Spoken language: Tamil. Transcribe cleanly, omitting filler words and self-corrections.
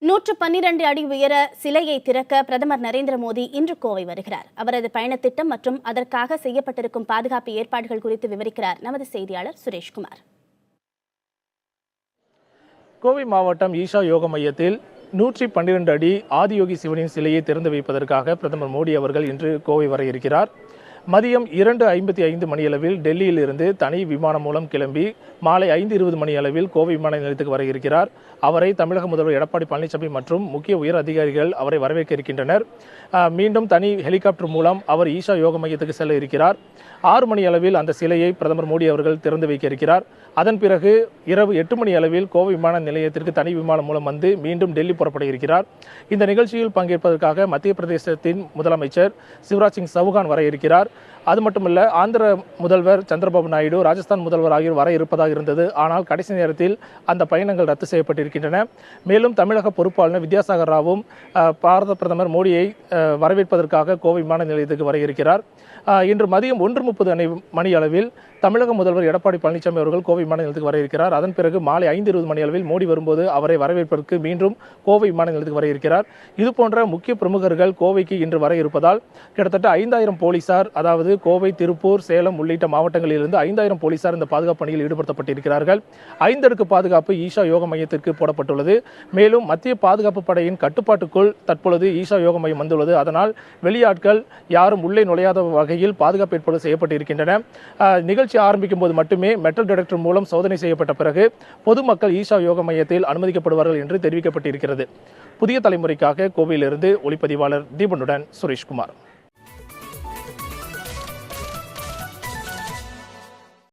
112 அடி உயர சிலையை திறக்க பிரதமர் நரேந்திர மோடி இன்று கோவை வருகிறார். அவரது பயணத்திட்டம் மற்றும் அதற்காக செய்யப்பட்டிருக்கும் பாதுகாப்பு ஏற்பாடுகள் குறித்து விவரிக்கிறார் நமது செய்தியாளர் சுரேஷ்குமார். கோவை மாவட்டம் ஈஷா யோக மையத்தில் 112 அடி ஆதியோகி சிவனின் சிலையை திறந்து வைப்பதற்காக பிரதமர் மோடி அவர்கள் இன்று கோவை வர இருக்கிறார். மதியம் 2:55 மணியளவில் டெல்லியில் இருந்து தனி விமானம் மூலம் கிளம்பி மாலை 5:20 மணியளவில் கோவை விமான நிலையத்துக்கு வர இருக்கிறார். அவரை தமிழக முதல்வர் எடப்பாடி பழனிசாமி மற்றும் முக்கிய உயர் அதிகாரிகள் அவரை வரவேற்க இருக்கின்றனர். மீண்டும் தனி ஹெலிகாப்டர் மூலம் அவர் ஈஷா யோக மையத்துக்கு செல்ல இருக்கிறார். 6 மணி அளவில் அந்த சிலையை பிரதமர் மோடி அவர்கள் திறந்து வைக்க இருக்கிறார். அதன் பிறகு இரவு 8 மணி அளவில் கோவை விமான நிலையத்திற்கு தனி விமானம் மூலம் வந்து மீண்டும் டெல்லி புறப்பட இருக்கிறார். இந்த நிகழ்ச்சியில் பங்கேற்பதற்காக மத்திய பிரதேசத்தின் முதலமைச்சர் சிவராஜ் சிங் சௌகான் வர இருக்கிறார். அது மட்டுமல்ல, ஆந்திர முதல்வர் சந்திரபாபு நாயுடு, ராஜஸ்தான் முதல்வர் ஆகியோர் வர இருப்பதாக இருந்தது. ஆனால் கடைசி நேரத்தில் அந்த பயணங்கள் ரத்து செய்யப்பட்டிருக்கின்றன. மேலும் தமிழக பொறுப்பாளர் வித்யாசாகர் ராவும் பாரத பிரதமர் மோடியை வரவேற்பதற்காக கோவை விமான நிலையத்துக்கு வர இருக்கிறார். இன்று மதியம் 1:30 மணி அளவில் தமிழக முதல்வர் எடப்பாடி பழனிசாமி அவர்கள் கோவை விமான நிலையத்துக்கு வர இருக்கிறார். அதன் பிறகு மாலை 5:20 மணி அளவில் மோடி வரும்போது அவரை வரவேற்பதற்கு மீண்டும் கோவை விமான நிலையத்துக்கு வர இருக்கிறார். இதுபோன்ற முக்கிய பிரமுகர்கள் கோவைக்கு இன்று வர இருப்பதால் கிட்டத்தட்ட 5000 போலீசார், அதாவது கோவை, திருப்பூர், சேலம் உள்ளிட்ட மாவட்டங்களிலிருந்து 5000 போலீசார் இந்த பாதுகாப்பு பணியில் ஈடுபடுத்தப்பட்டிருக்கிறார்கள். 5 அடுக்கு பாதுகாப்பு ஈஷா யோக மையத்திற்கு போடப்பட்டுள்ளது. மேலும் மத்திய பாதுகாப்பு படையின் கட்டுப்பாட்டுக்குள் தற்பொழுது ஈஷா யோக மையம் வந்துள்ளது. அதனால் வெளியாட்கள் யாரும் உள்ளே நுழையாத வகையில் பாதுகாப்பு ஏற்பாடு செய்யப்பட்டிருக்கின்றன. நிகழ்ச்சி ஆரம்பிக்கும் போது மட்டுமே மெட்டல் டிடெக்டர் மூலம் சோதனை செய்யப்பட்ட பிறகு பொதுமக்கள் ஈஷா யோக மையத்தில் அனுமதிக்கப்படுவார்கள் என்று தெரிவிக்கப்பட்டிருக்கிறது. புதிய தலைமுறைக்காக கோவையிலிருந்து ஒளிப்பதிவாளர் தீபனுடன் சுரேஷ்குமார்.